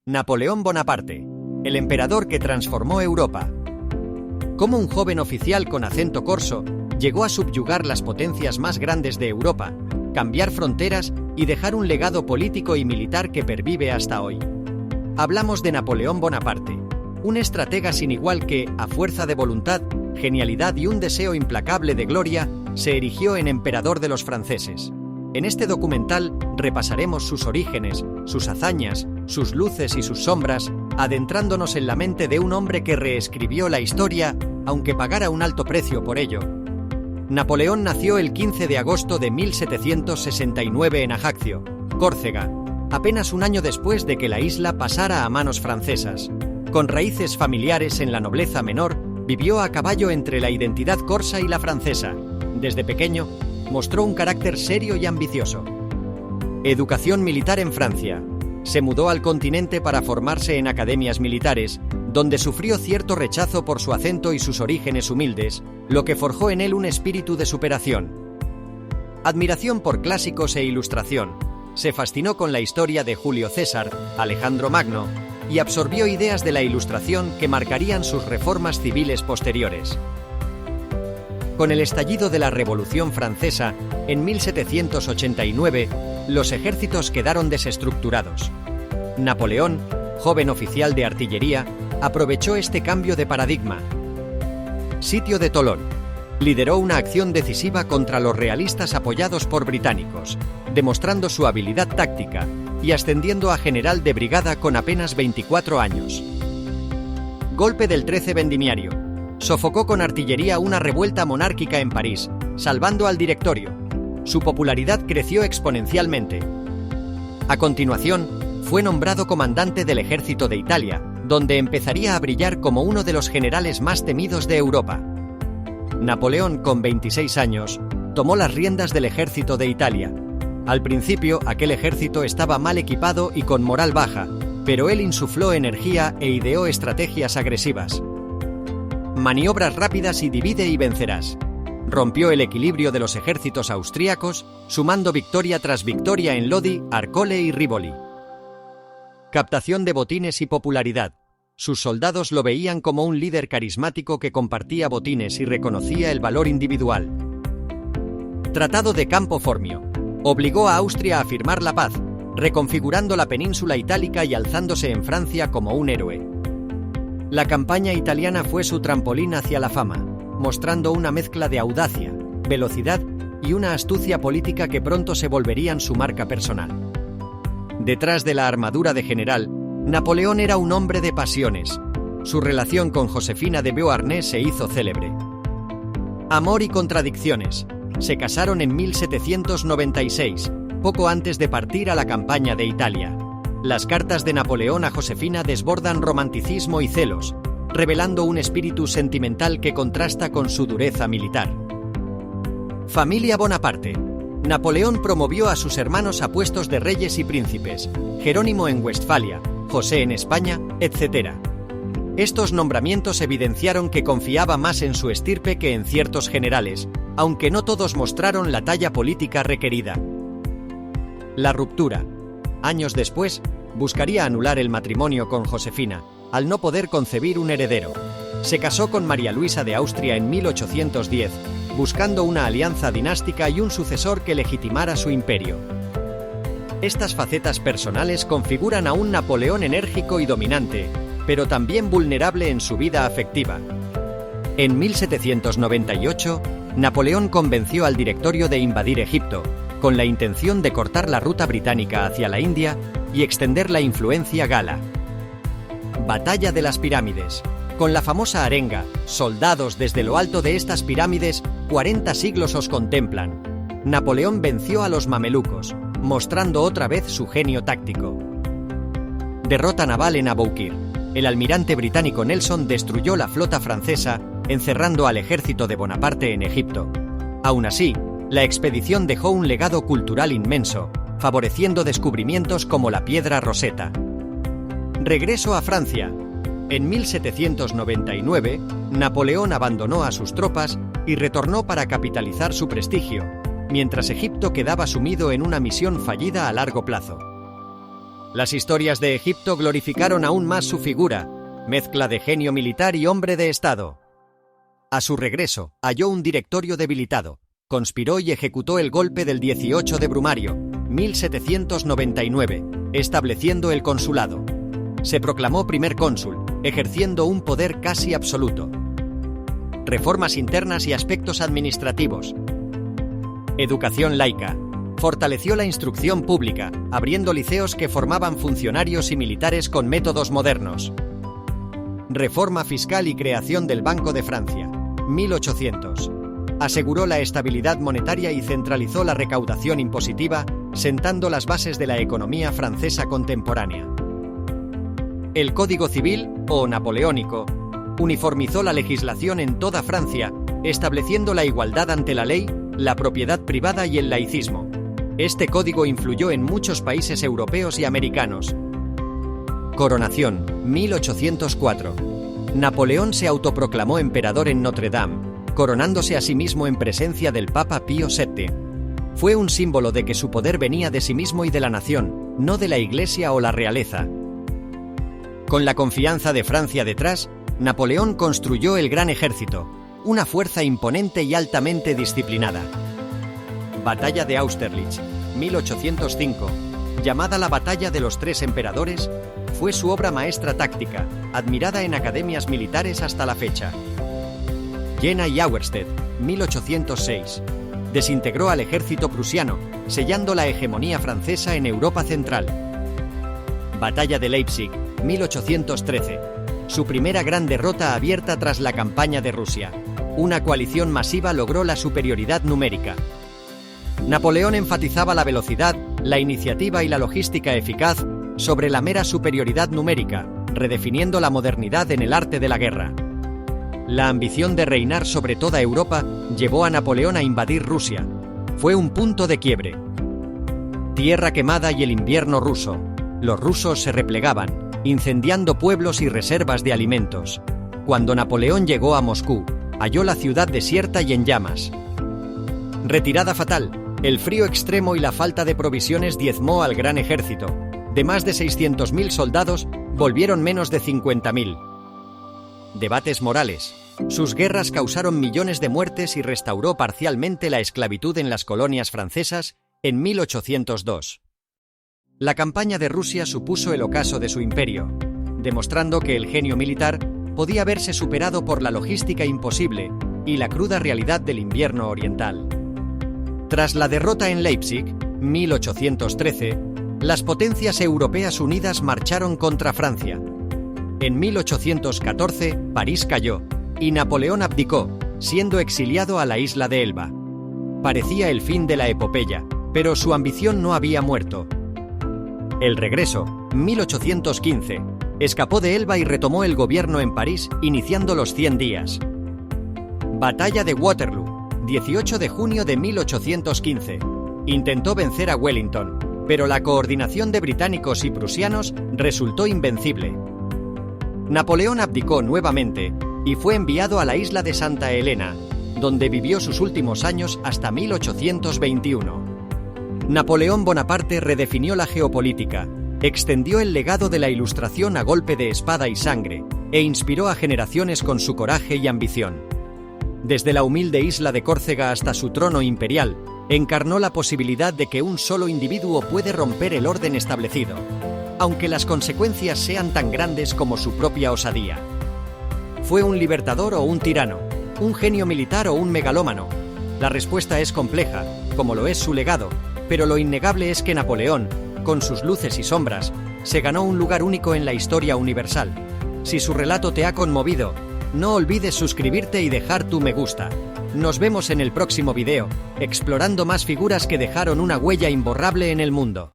Napoleón Bonaparte, el emperador que transformó Europa. Como un joven oficial con acento corso, llegó a subyugar las potencias más grandes de Europa, cambiar fronteras y dejar un legado político y militar que pervive hasta hoy. Hablamos de Napoleón Bonaparte, un estratega sin igual que, a fuerza de voluntad, genialidad y un deseo implacable de gloria, se erigió en emperador de los franceses. En este documental repasaremos sus orígenes, sus hazañas, sus luces y sus sombras, adentrándonos en la mente de un hombre que reescribió la historia, aunque pagara un alto precio por ello. Napoleón nació el 15 de agosto de 1769 en Ajaccio, Córcega, apenas un año después de que la isla pasara a manos francesas. Con raíces familiares en la nobleza menor, vivió a caballo entre la identidad corsa y la francesa. Desde pequeño, mostró un carácter serio y ambicioso. Educación militar en Francia. Se mudó al continente para formarse en academias militares, donde sufrió cierto rechazo por su acento y sus orígenes humildes, lo que forjó en él un espíritu de superación. Admiración por clásicos e ilustración. Se fascinó con la historia de Julio César, Alejandro Magno, y absorbió ideas de la Ilustración que marcarían sus reformas civiles posteriores. Con el estallido de la Revolución Francesa, en 1789, los ejércitos quedaron desestructurados. Napoleón, joven oficial de artillería, aprovechó este cambio de paradigma. Sitio de Tolón. Lideró una acción decisiva contra los realistas apoyados por británicos, demostrando su habilidad táctica y ascendiendo a general de brigada con apenas 24 años. Golpe del 13 Vendimiario. Sofocó con artillería una revuelta monárquica en París, salvando al Directorio. Su popularidad creció exponencialmente. A continuación, fue nombrado comandante del ejército de Italia, donde empezaría a brillar como uno de los generales más temidos de Europa. Napoleón, con 26 años, tomó las riendas del ejército de Italia. Al principio, aquel ejército estaba mal equipado y con moral baja, pero él insufló energía e ideó estrategias agresivas. Maniobras rápidas y divide y vencerás. Rompió el equilibrio de los ejércitos austríacos, sumando victoria tras victoria en Lodi, Arcole y Rivoli. Captación de botines y popularidad. Sus soldados lo veían como un líder carismático que compartía botines y reconocía el valor individual. Tratado de Campo Formio. Obligó a Austria a firmar la paz, reconfigurando la península itálica y alzándose en Francia como un héroe. La campaña italiana fue su trampolín hacia la fama, mostrando una mezcla de audacia, velocidad y una astucia política que pronto se volverían su marca personal. Detrás de la armadura de general, Napoleón era un hombre de pasiones. Su relación con Josefina de Beauharnais se hizo célebre. Amor y contradicciones. Se casaron en 1796, poco antes de partir a la campaña de Italia. Las cartas de Napoleón a Josefina desbordan romanticismo y celos, revelando un espíritu sentimental que contrasta con su dureza militar. Familia Bonaparte. Napoleón promovió a sus hermanos a puestos de reyes y príncipes, Jerónimo en Westfalia, José en España, etc. Estos nombramientos evidenciaron que confiaba más en su estirpe que en ciertos generales, aunque no todos mostraron la talla política requerida. La ruptura. Años después, buscaría anular el matrimonio con Josefina, al no poder concebir un heredero. Se casó con María Luisa de Austria en 1810, buscando una alianza dinástica y un sucesor que legitimara su imperio. Estas facetas personales configuran a un Napoleón enérgico y dominante, pero también vulnerable en su vida afectiva. En 1798, Napoleón convenció al Directorio de invadir Egipto, con la intención de cortar la ruta británica hacia la India y extender la influencia gala. Batalla de las Pirámides. Con la famosa arenga, soldados desde lo alto de estas pirámides, 40 siglos os contemplan. Napoleón venció a los mamelucos, mostrando otra vez su genio táctico. Derrota naval en Aboukir. El almirante británico Nelson destruyó la flota francesa, encerrando al ejército de Bonaparte en Egipto. Aún así, la expedición dejó un legado cultural inmenso, favoreciendo descubrimientos como la piedra Rosetta. Regreso a Francia. En 1799, Napoleón abandonó a sus tropas y retornó para capitalizar su prestigio, mientras Egipto quedaba sumido en una misión fallida a largo plazo. Las historias de Egipto glorificaron aún más su figura, mezcla de genio militar y hombre de Estado. A su regreso, halló un directorio debilitado, conspiró y ejecutó el golpe del 18 de Brumario, 1799, estableciendo el consulado. Se proclamó primer cónsul, ejerciendo un poder casi absoluto. Reformas internas y aspectos administrativos. Educación laica. Fortaleció la instrucción pública, abriendo liceos que formaban funcionarios y militares con métodos modernos. Reforma fiscal y creación del Banco de Francia, 1800. Aseguró la estabilidad monetaria y centralizó la recaudación impositiva, sentando las bases de la economía francesa contemporánea. El Código Civil, o Napoleónico, uniformizó la legislación en toda Francia, estableciendo la igualdad ante la ley, la propiedad privada y el laicismo. Este código influyó en muchos países europeos y americanos. Coronación, 1804. Napoleón se autoproclamó emperador en Notre Dame, coronándose a sí mismo en presencia del Papa Pío VII. Fue un símbolo de que su poder venía de sí mismo y de la nación, no de la Iglesia o la realeza. Con la confianza de Francia detrás, Napoleón construyó el Gran Ejército, una fuerza imponente y altamente disciplinada. Batalla de Austerlitz, 1805, llamada la Batalla de los Tres Emperadores, fue su obra maestra táctica, admirada en academias militares hasta la fecha. Jena y Auerstedt, 1806, desintegró al ejército prusiano, sellando la hegemonía francesa en Europa Central. Batalla de Leipzig, 1813, su primera gran derrota abierta tras la campaña de Rusia. Una coalición masiva logró la superioridad numérica. Napoleón enfatizaba la velocidad, la iniciativa y la logística eficaz sobre la mera superioridad numérica, redefiniendo la modernidad en el arte de la guerra. La ambición de reinar sobre toda Europa llevó a Napoleón a invadir Rusia. Fue un punto de quiebre. Tierra quemada y el invierno ruso. Los rusos se replegaban, incendiando pueblos y reservas de alimentos. Cuando Napoleón llegó a Moscú, halló la ciudad desierta y en llamas. Retirada fatal. El frío extremo y la falta de provisiones diezmó al gran ejército. De más de 600.000 soldados, volvieron menos de 50.000. Debates morales. Sus guerras causaron millones de muertes y restauró parcialmente la esclavitud en las colonias francesas en 1802. La campaña de Rusia supuso el ocaso de su imperio, demostrando que el genio militar podía verse superado por la logística imposible y la cruda realidad del invierno oriental. Tras la derrota en Leipzig, 1813, las potencias europeas unidas marcharon contra Francia. En 1814, París cayó, y Napoleón abdicó, siendo exiliado a la isla de Elba. Parecía el fin de la epopeya, pero su ambición no había muerto. El regreso, 1815, escapó de Elba y retomó el gobierno en París, iniciando los 100 días. Batalla de Waterloo, 18 de junio de 1815. Intentó vencer a Wellington, pero la coordinación de británicos y prusianos resultó invencible. Napoleón abdicó nuevamente y fue enviado a la isla de Santa Helena, donde vivió sus últimos años hasta 1821. Napoleón Bonaparte redefinió la geopolítica, extendió el legado de la Ilustración a golpe de espada y sangre, e inspiró a generaciones con su coraje y ambición. Desde la humilde isla de Córcega hasta su trono imperial, encarnó la posibilidad de que un solo individuo puede romper el orden establecido, aunque las consecuencias sean tan grandes como su propia osadía. ¿Fue un libertador o un tirano? ¿Un genio militar o un megalómano? La respuesta es compleja, como lo es su legado, pero lo innegable es que Napoleón, con sus luces y sombras, se ganó un lugar único en la historia universal. Si su relato te ha conmovido, no olvides suscribirte y dejar tu me gusta. Nos vemos en el próximo video, explorando más figuras que dejaron una huella imborrable en el mundo.